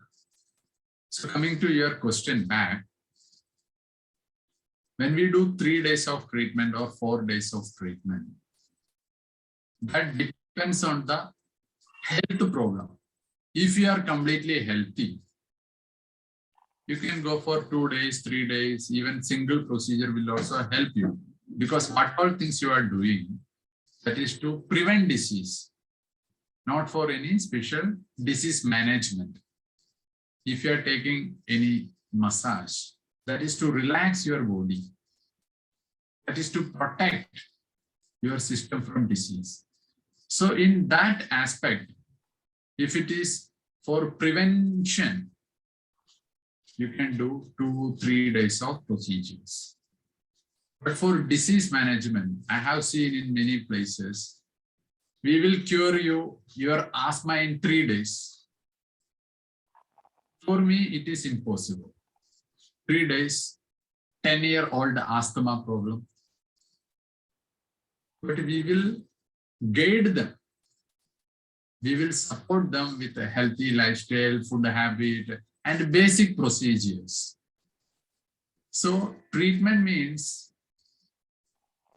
So coming to your question back, when we do 3 days of treatment or 4 days of treatment, that depends on the health problem. If you are completely healthy, you can go for 2 days, 3 days, even single procedure will also help you, because what all things you are doing, that is to prevent disease, not for any special disease management. If you are taking any massage, that is to relax your body, that is to protect your system from disease. So in that aspect, if it is for prevention, you can do 2-3 days of procedures. But for disease management, I have seen in many places, we will cure you your asthma in 3 days. For me, it is impossible. 3 days, 10-year-old asthma problem. But we will guide them. We will support them with a healthy lifestyle, food habit, and basic procedures. So treatment means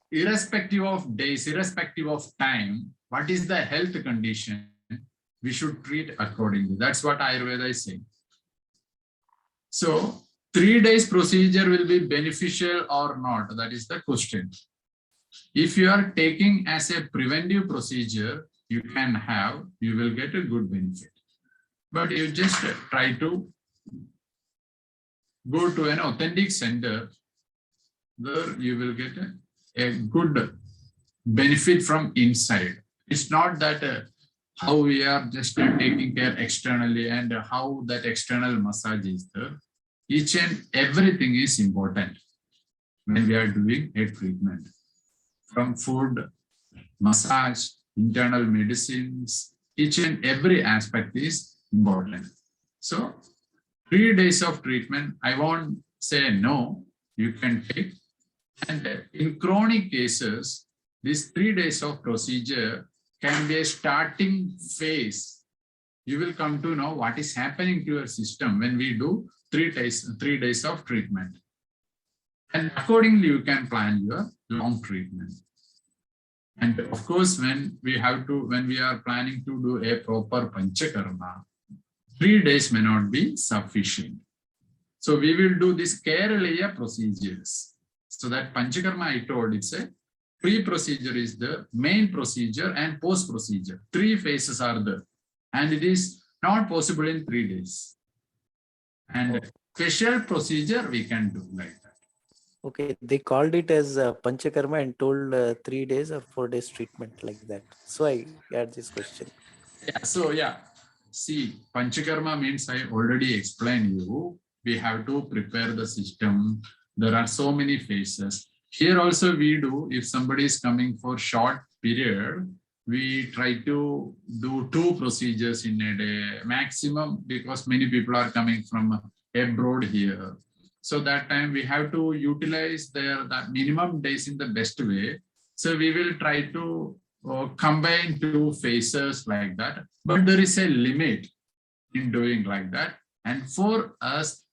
irrespective of days, irrespective of time, what is the health condition, we should treat accordingly. That's what Ayurveda is saying. So 3 days procedure will be beneficial or not? That is the question. If you are taking as a preventive procedure, you will get a good benefit. But you just try to go to an authentic center, there you will get a good benefit from inside. It's not that how we are just taking care externally and how that external massage is there. Each and everything is important when we are doing a treatment. From food, massage, internal medicines, each and every aspect is important. So 3 days of treatment, I won't say no, you can take. And in chronic cases, these 3 days of procedure can be a starting phase. You will come to know what is happening to your system when we do 3 days of treatment. And accordingly, you can plan your long treatment. And of course, when we are planning to do a proper Panchakarma, 3 days may not be sufficient. So we will do this Kerala procedures. So that Panchakarma I told, it's a pre-procedure is the main procedure and post-procedure. 3 phases are there. And it is not possible in 3 days. And special procedure we can do like that. Okay, they called it as Panchakarma and told 3 days or 4 days treatment like that. So I had this question. Yeah, so yeah, see, Panchakarma means I already explained you. We have to prepare the system. There are so many phases. Here also we do, if somebody is coming for short period, we try to do 2 procedures in a day maximum, because many people are coming from abroad here. So that time we have to utilize the minimum days in the best way. So we will try to combine 2 phases like that, but there is a limit in doing like that. And for us,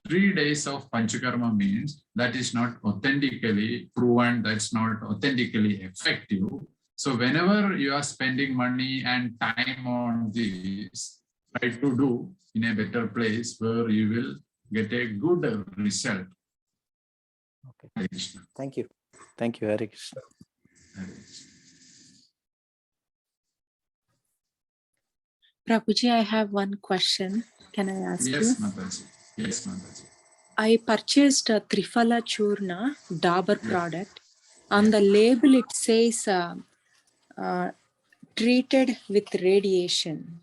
3 days of Panchakarma means that is not authentically proven, that's not authentically effective. So whenever you are spending money and time on this, try to do in a better place where you will get a good result. Okay. Hare Krishna. Thank you. Thank you, Hare Krishna. Hare Krishna. Prabhuji, I have one question. Can I ask Yes, you? Mataji. Yes, Mataji. I purchased a Triphala Churna Dabur Yeah. product. On the label, it says treated with radiation.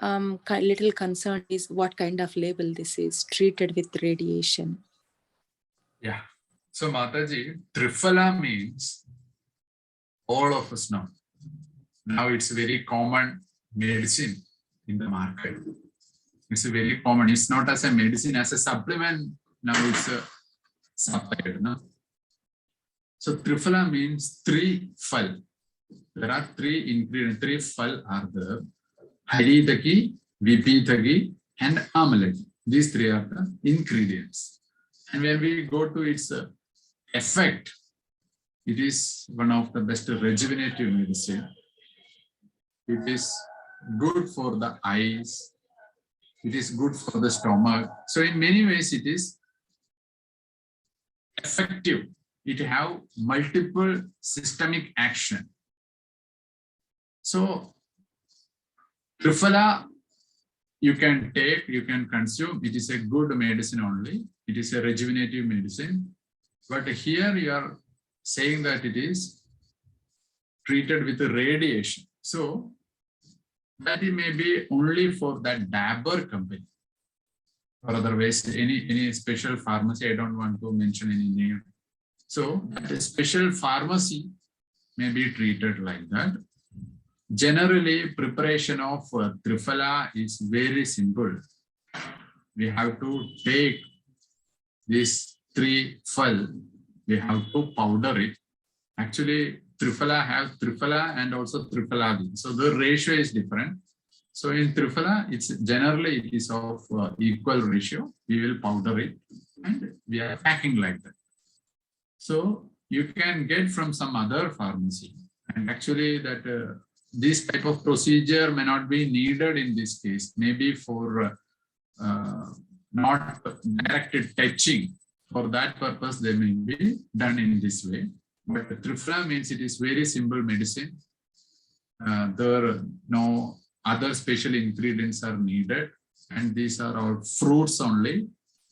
Little concerned is what kind of label this is, treated with radiation. Yeah. So Mataji, Triphala means all of us know. Now it's very common medicine in the market. It's a very common. It's not as a medicine, as a supplement. Now it's a supplied. No? So Triphala means 3 phal. There are 3 ingredients. 3 phal are there. Haridaki, Vipithagi, and Amalaki. These 3 are the ingredients. And when we go to its effect, it is one of the best rejuvenative medicine. It is good for the eyes. It is good for the stomach. So in many ways, it is effective. It have multiple systemic action. So Triphala, you can take, you can consume. It is a good medicine only. It is a rejuvenative medicine. But here you are saying that it is treated with radiation. So that it may be only for that Dabur company. Or otherwise, any special pharmacy, I don't want to mention any name. So a special pharmacy may be treated like that. Generally, preparation of Triphala is very simple. We have to take these 3 phal, we have to powder it. Actually, Triphala have Triphala and also Triphaladi. So the ratio is different. So in Triphala, it's generally it is of equal ratio. We will powder it and we are packing like that. So you can get from some other pharmacy. And actually that this type of procedure may not be needed in this case, maybe for not directed touching. For that purpose, they may be done in this way. But Triphala means it is very simple medicine. There are no other special ingredients are needed. And these are all fruits only,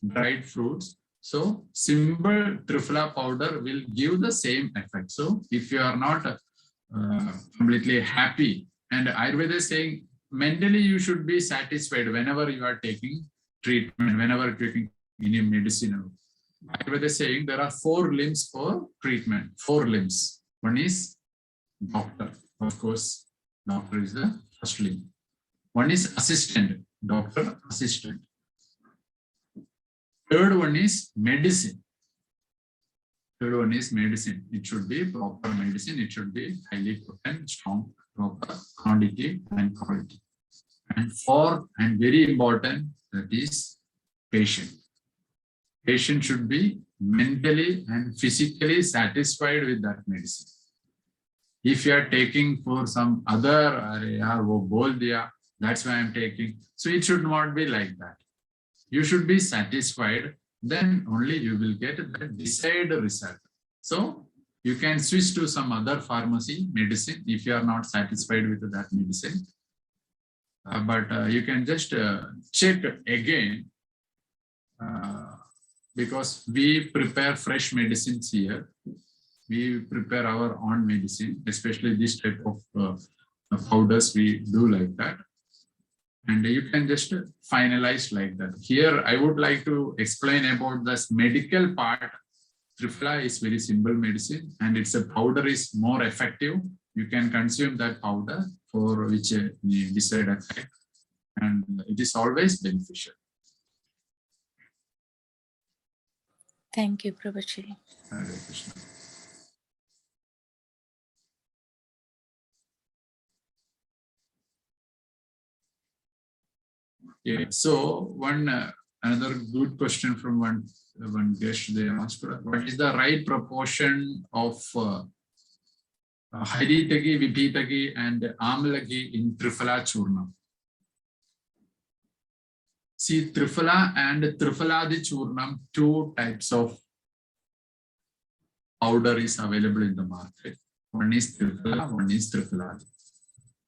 dried fruits. So simple Triphala powder will give the same effect. So if you are not completely happy, and Ayurveda is saying mentally you should be satisfied whenever you are taking treatment, whenever taking any medicine. Ayurveda is saying there are 4 limbs for treatment. 4 limbs. One is doctor. Of course, doctor is the first limb. One is assistant. Doctor, assistant. Third one is medicine. Third one is medicine. It should be proper medicine. It should be highly potent, strong, proper quantity and quality. And fourth and very important, that is patient. Patient should be mentally and physically satisfied with that medicine. If you are taking for some other area, that's why I'm taking. So it should not be like that. You should be satisfied, then only you will get the desired result. So you can switch to some other pharmacy medicine if you are not satisfied with that medicine. But you can just check again because we prepare fresh medicines here. We prepare our own medicine, especially this type of powders we do like that. And you can just finalize like that. Here, I would like to explain about this medical part. Triphala is very simple medicine and its a powder is more effective. you can consume that powder for which desired effect, and it is always beneficial. Thank you, Prabhuji. Hare Krishna. Yeah. So another good question from one guest, they asked, what is the right proportion of Haritagi, Vibhitagi, and Amlagi in Triphala Churnam? See, Triphala and Triphaladi Churnam, two types of powder is available in the market. One is Triphala, one is Triphaladi.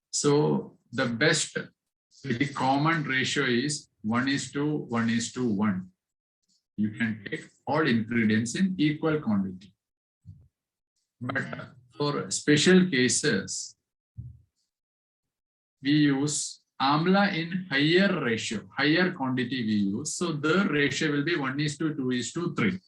So the best, the common ratio is 1:1:1. You can take all ingredients in equal quantity. But for special cases, we use amla in higher ratio, higher quantity we use. So the ratio will be 1:2:3.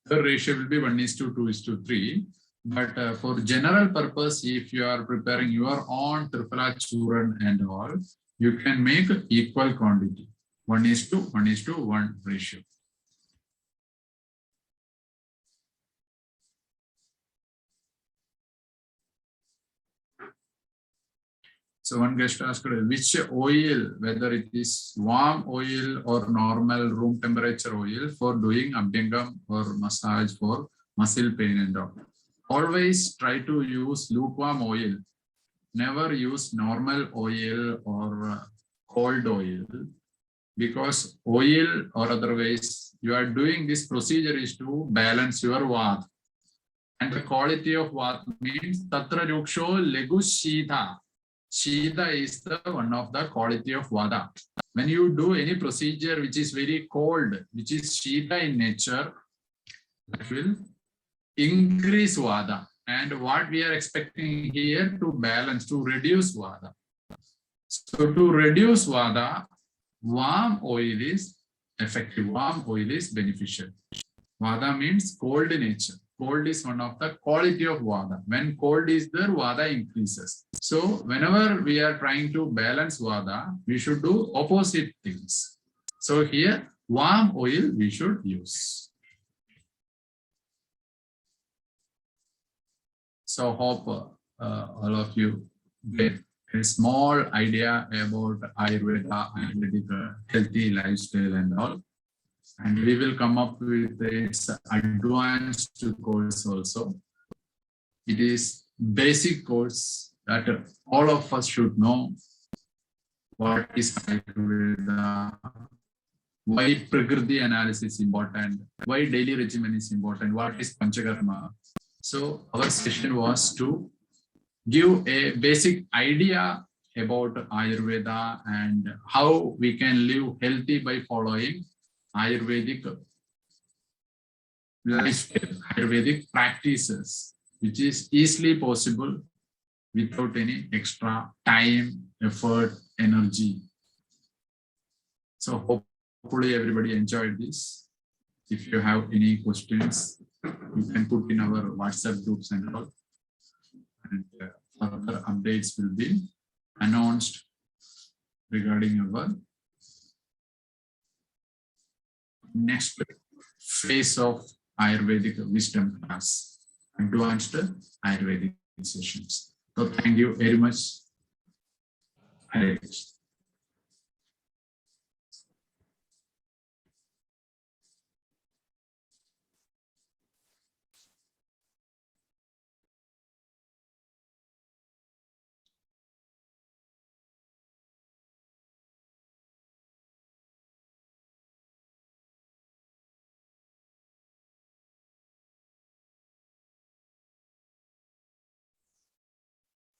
The ratio will be 1:2:3. But for general purpose, if you are preparing your own Triphala Churn and all, you can make equal quantity, 1:1:1 ratio. So one guest asked, which oil, whether it is warm oil or normal room temperature oil for doing abhyangam or massage for muscle pain and all. Always try to use lukewarm oil. Never use normal oil or cold oil, because oil or otherwise you are doing this procedure is to balance your vata. And the quality of vata means tatra ruksho legu shidha. Shidha is the one of the quality of vata. When you do any procedure which is very cold, which is shidha in nature, that will increase vata. And what we are expecting here to balance, to reduce vata. So to reduce vata, warm oil is effective. Warm oil is beneficial. Vata means cold nature. Cold is one of the quality of vata. When cold is there, vata increases. So whenever we are trying to balance vata, we should do opposite things. So here, warm oil we should use. So hope all of you get a small idea about Ayurveda, Ayurvedic healthy lifestyle and all. And we will come up with its advanced course also. It is basic course that all of us should know. What is Ayurveda? Why Prakriti analysis is important? Why daily regimen is important? What is Panchakarma? So our session was to give a basic idea about Ayurveda and how we can live healthy by following Ayurvedic lifestyle, Ayurvedic practices, which is easily possible without any extra time, effort, energy. So hopefully everybody enjoyed this. If you have any questions, you can put in our WhatsApp groups and all. And further updates will be announced regarding our next phase of Ayurvedic wisdom class, advanced Ayurvedic sessions. So thank you very much. Hare Krishna.